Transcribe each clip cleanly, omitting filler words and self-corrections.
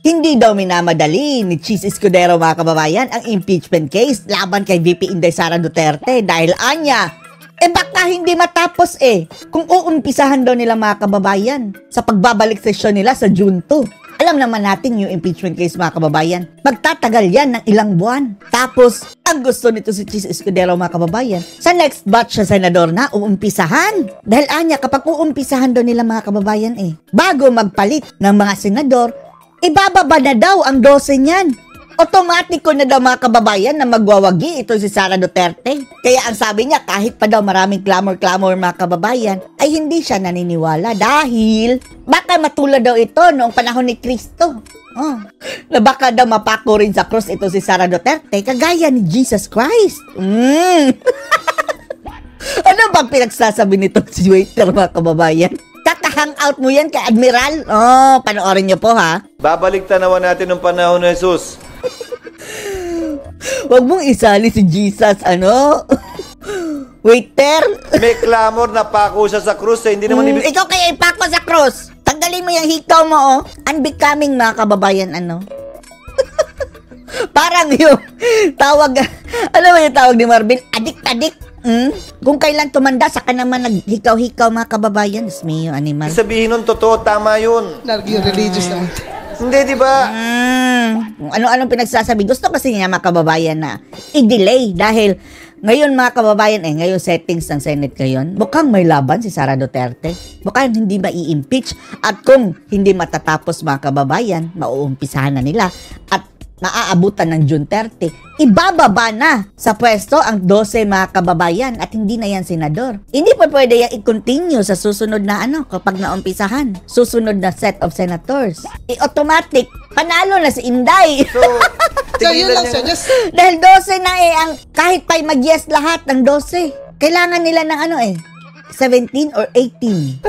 Hindi daw minamadali ni Cheese Escudero mga kababayan ang impeachment case laban kay VP Inday Sara Duterte dahil anya, baka hindi matapos kung uumpisahan daw nila mga kababayan sa pagbabalik sesyon nila sa June 2. Alam naman natin yung impeachment case mga kababayan, magtatagal yan ng ilang buwan. Tapos, ang gusto nito si Cheese Escudero mga kababayan, sa next batch sa senador na uumpisahan. Dahil anya, kapag uumpisahan daw nila mga kababayan bago magpalit ng mga senador, ibababa na daw ang 12 niyan. Otomatiko na daw mga kababayan na magwawagi ito si Sara Duterte. Kaya ang sabi niya, kahit pa daw maraming clamor mga kababayan, ay hindi siya naniniwala dahil baka matulad daw ito noong panahon ni Cristo. Na baka daw mapako rin sa cross ito si Sara Duterte kagaya ni Jesus Christ. Ano bang pinagsasabi nito si waiter mga kababayan? Kaka-hangout mo yan kay Admiral? Panoorin niyo po ha. Babalik tanawan natin ng panahon ni Jesus. Huwag mong isali si Jesus, waiter. May clamor na pako siya sa krus hindi naman ibig... Ikaw kaya ipako sa krus. Tanggalin mo yung hikaw mo, Unbecoming mga kababayan, Parang yung tawag, ano ba yung tawag ni Marvin? Adik-adik. Kung kailan tumanda, saka naman naghikaw-hikaw mga kababayan. Ismi yung animal. Sabihin nun, totoo, tama yun. Religious naman. Hindi, di ba? Kung ano-anong pinagsasabi. Gusto kasi niya mga kababayan na i-delay dahil ngayon mga kababayan, ngayon settings ng Senate ngayon, mukhang may laban si Sara Duterte. Mukhang hindi mai-impeach at kung hindi matatapos mga kababayan, mauumpisahan na nila at maaabutan ng June 30, ibababa na sa pwesto ang 12 mga kababayan at hindi na yan senador. Hindi pa pwede yan i-continue sa susunod na kapag naumpisahan. Susunod na set of senators. Automatic, panalo na si Inday. So yun lang siya. Dahil 12 na ang kahit pa'y mag-yes lahat ng 12. Kailangan nila ng 17 or 18.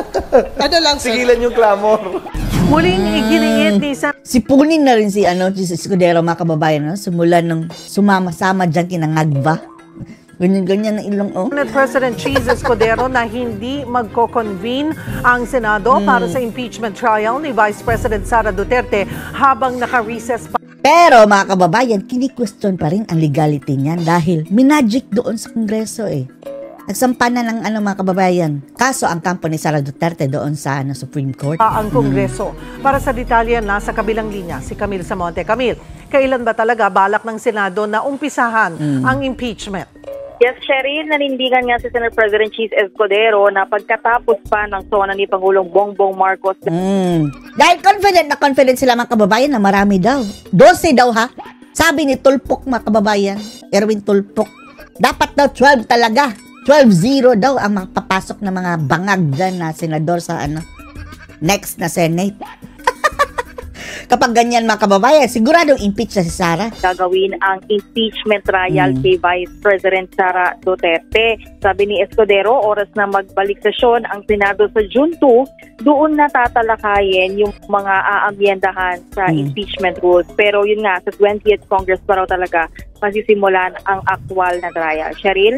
Sigilan yung clamor. Muling iginingit ni Sipunin na rin si Cheese Escudero mga kababayan, simula nung sumama-sama dyan kinangagba. Ganyan-ganyan na ilong, Senate President Cheese Escudero na hindi magko-convene ang Senado para sa impeachment trial ni Vice President Sara Duterte habang naka-recess pa. Pero mga kababayan, kini-question pa rin ang legality niyan dahil minagic doon sa Kongreso Nagsampa na ng mga kababayan. Kaso ang kampo ni Sara Duterte doon sa Supreme Court. Ang Kongreso. Para sa detalye, nasa kabilang linya si Camille Samonte. Camille, kailan ba talaga balak ng Senado na umpisahan ang impeachment? Yes, Cheryl, nanindigan nga si Senate President Cheese Escudero na pagkatapos pa ng sona ni Pangulong Bongbong Marcos. Dahil confident sila mga kababayan na marami daw. 12 daw ha. Sabi ni Tulpok mga kababayan, Erwin Tulpok, dapat daw 12 talaga. 12-0 daw ang papasok na mga bangag dyan na senador sa next na Senate. Kapag ganyan mga kababayan, siguradong impeach na si Sara. Gagawin ang impeachment trial kay Vice President Sara Duterte. Sabi ni Escudero, oras na magbalik sesyon ang Senado sa June 2, doon na tatalakayin yung mga aamyendahan sa impeachment rules. Pero yun nga, sa 20th Congress pa raw talaga masisimulan ang aktual na trial. Cheryl?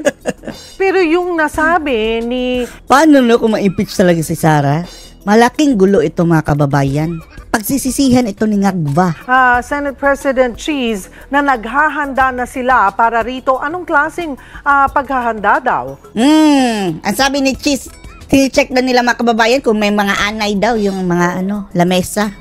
Pero yung nasabi ni... Paano kung ma-impeach talaga si Sara? Malaking gulo ito mga kababayan. Pagsisisihan ito ni Ngagba. Senate President Cheese na naghahanda na sila para rito. Anong klaseng paghahanda daw? Ang sabi ni Cheese, tini-check na nila mga kababayan kung may mga anay daw yung mga lamesa.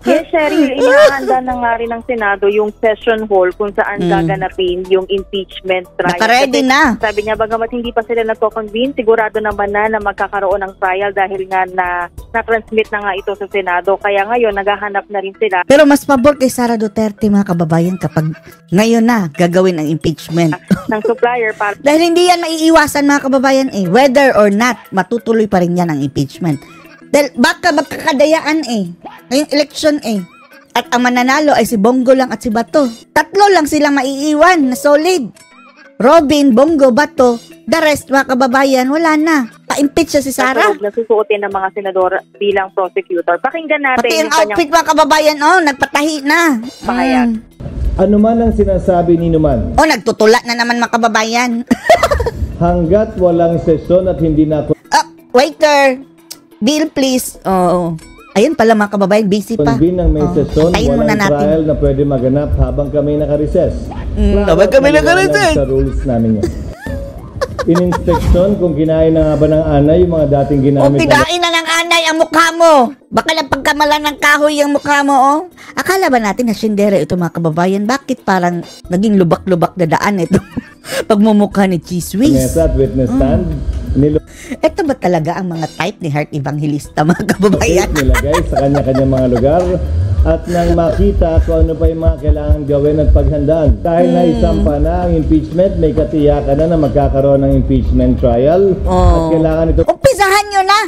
Yes, Cheryl, inahanda na nga rin ng Senado yung session hall kung saan gaganapin yung impeachment trial. Naka-ready na. Sabi niya, bagamat hindi pa sila nagko-convene, sigurado naman na magkakaroon ng trial dahil nga na-transmit na nga ito sa Senado. Kaya ngayon, naghahanap na rin sila. Pero mas pabor kay Sara Duterte mga kababayan kapag ngayon na gagawin ang impeachment. ng supplier. Dahil hindi yan maiiwasan mga kababayan whether or not, matutuloy pa rin yan ang impeachment. Dahil baka magkakadayaan ngayong election At ang mananalo ay si Bongo lang at si Bato. Tatlo lang silang maiiwan na solid. Robin, Bongo, Bato, the rest mga kababayan, wala na. Pa-impeach siya si Sara. Nasusuotin ng mga senador bilang prosecutor. Pakinggan natin. Pati yung outfit mga kababayan, nagpatahi na. Pahayag. Ano man ang sinasabi ni Numan. Nagtutula na naman mga kababayan. Hanggat walang sesyon at hindi na... Waiter, bill please. Ayun pala mga kababayan, busy pa. Convene ng may sesyon, Tayin muna walang natin. trial na pwede maganap habang kami naka-recess. Habang kami naka-recess. Sa rules namin yan. In-inspeksyon kung kinain na nga ba ng anay yung mga dating O ginamit kinain na ng anay ang mukha mo. Baka lang pagkamala ng kahoy ang mukha mo, oh. Akala ba natin na sindera ito mga kababayan? Bakit parang naging lubak-lubak na daan ito? Pagmumukha ni Cheese Whiz. mesa at witness stand. Ito ba talaga ang mga type ni Heart Evangelista mga kababayan? Nilagay sa kanya-kanya mga lugar at nang makita kung ano pa yung mga kailangan gawin at paghandaan. Dahil naisampa na ang impeachment, may katiyakan na magkakaroon ng impeachment trial at kailangan ito Umpisahan nyo na!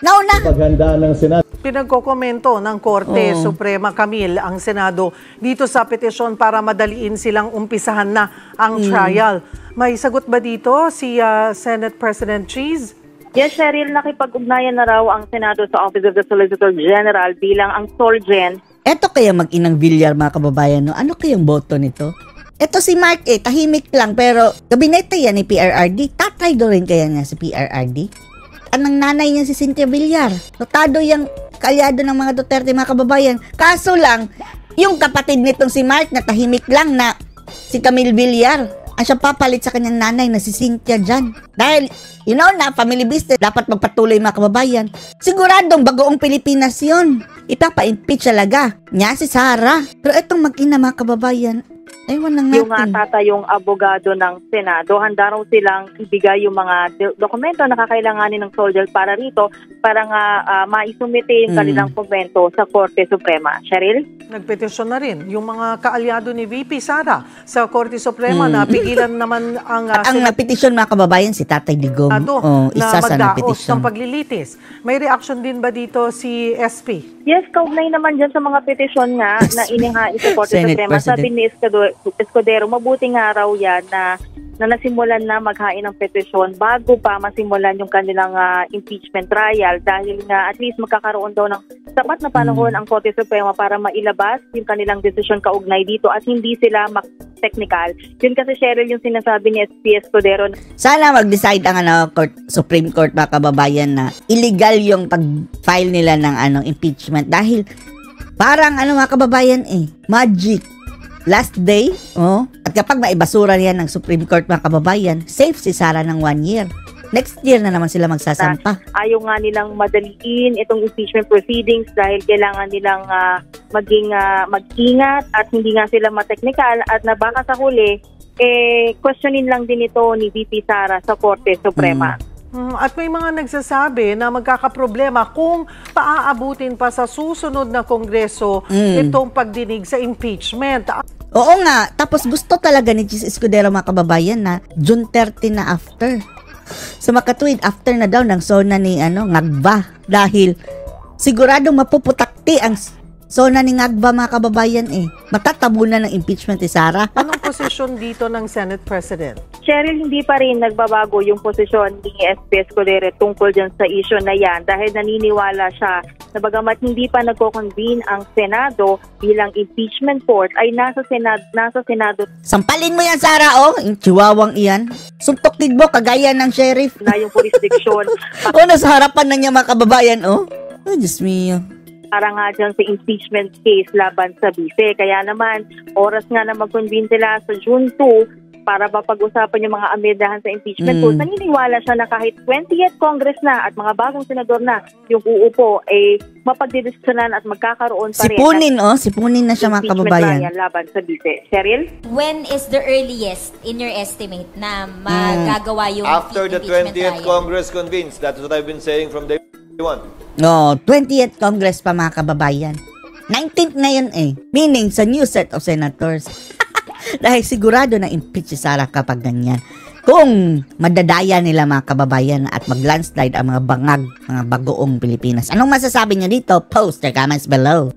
Nauna! paghandaan ng Senado. Pinagkokomento ng Korte Suprema, Camille, ang Senado dito sa petisyon para madaliin silang umpisahan na ang trial. May sagot ba dito si Senate President Cheese? Yes, Cheryl, nakipag-ugnayan na raw ang Senado sa Office of the Solicitor General bilang ang Solgen. Eto kaya mag-inang Villar mga kababayan, no? Ano kayang boto nito? Eto si Mark tahimik lang pero gabinete yan ni PRRD. Tatay do rin kaya nga si PRRD? Anong nanay niya si Cynthia Villar. Notado yung kalyado ng mga Duterte mga kababayan. Kaso lang, yung kapatid nitong si Mark na tahimik lang na si Camille Villar, ang siya papalit sa kanyang nanay na si Cynthia dyan. Dahil, you know na, family business, dapat magpatuloy mga kababayan. Siguradong bagoong Pilipinas yun. Ipapa-impeach talaga niya si Sara. Pero itong mag-ina mga kababayan, ewan lang natin. Yung tata, yung abogado ng Senado, handa raw silang ibigay yung mga dokumento na kakailanganin ng soldier para rito para nga maisumite yung kanilang komento sa Korte Suprema. Cheryl? Nagpetisyon na rin yung mga kaalyado ni VP Sara sa Korte Suprema na pigilan naman ang Ang napetisyon mga kababayan si Tatay Digong. Isa na sa magdaos napetisyon. ng paglilitis. May reaction din ba dito si SP? Yes, kaugnay naman dyan sa mga petisyon nga na inihain sa Korte Senate Suprema. President. Sabi ni Escudero, mabuti nga raw yan na nasimulan na maghain ng petisyon bago pa masimulan yung kanilang impeachment trial dahil nga at least magkakaroon daw ng sapat na panahon ang Korte Suprema para mailabas yung kanilang desisyon kaugnay dito at hindi sila technical. Yun kasi, Cheryl, yung sinasabi ni SP Escudero. Sana mag-decide ang Supreme Court mga kababayan na illegal yung pag-file nila ng impeachment dahil parang mga kababayan magic. Last day, at kapag maibasura yan ng Supreme Court mga kababayan, safe si Sara ng 1 year. Next year na naman sila magsasampa. Ayaw nga nilang madaliin itong impeachment proceedings dahil kailangan nilang mag-ingat at hindi nga sila ma-technical at na baka sa huli, questionin lang din ito ni VP Sara sa Korte Suprema. At may mga nagsasabi na magkakaproblema kung paaabutin pa sa susunod na Kongreso itong pagdinig sa impeachment. Oo nga, tapos gusto talaga ni Cheese Escudero mga kababayan na June 30 na after. Sa makatuwid, after na daw ng sona ni Ngagba dahil siguradong mapuputakti ang sona ni Ngagba mga kababayan Matatabunan ng impeachment ni Sara. Anong posisyon dito ng Senate President? Cheryl, hindi pa rin nagbabago yung posisyon ni SP Escudero tungkol dyan sa issue na yan dahil naniniwala siya na bagamat hindi pa nagko-convene ang Senado bilang impeachment court ay nasa Senado Sampalin mo yan, Sara, yung chihuawang iyan. Suntok mo kagaya ng sheriff. na yung jurisdiction. Nasa harapan na niya mga kababayan, Diyos mio. Para nga dyan sa impeachment case laban sa Vice. Kaya naman, oras nga na mag-convene sila sa June 2 para mapag-usapan yung mga amendahan sa impeachment court. Naniniwala siya na kahit 20th Congress na at mga bagong senador na yung uupo mapagdidiskusyonan at magkakaroon pa rin. Sipunin na siya mga kababayan. Impeachment laban sa Vice. Cheryl? When is the earliest, in your estimate, na magagawa yung After the impeachment 20th trial? Congress convenes. That's what I've been saying from day one. 20th Congress pa mga kababayan. 19th na yun Meaning sa new set of senators. Dahil sigurado na impeach si Sara kapag ganyan. Kung madadaya nila mga kababayan at mag-landslide ang mga bangag, mga bagoong Pilipinas. Anong masasabi niyo dito? Post your comments below.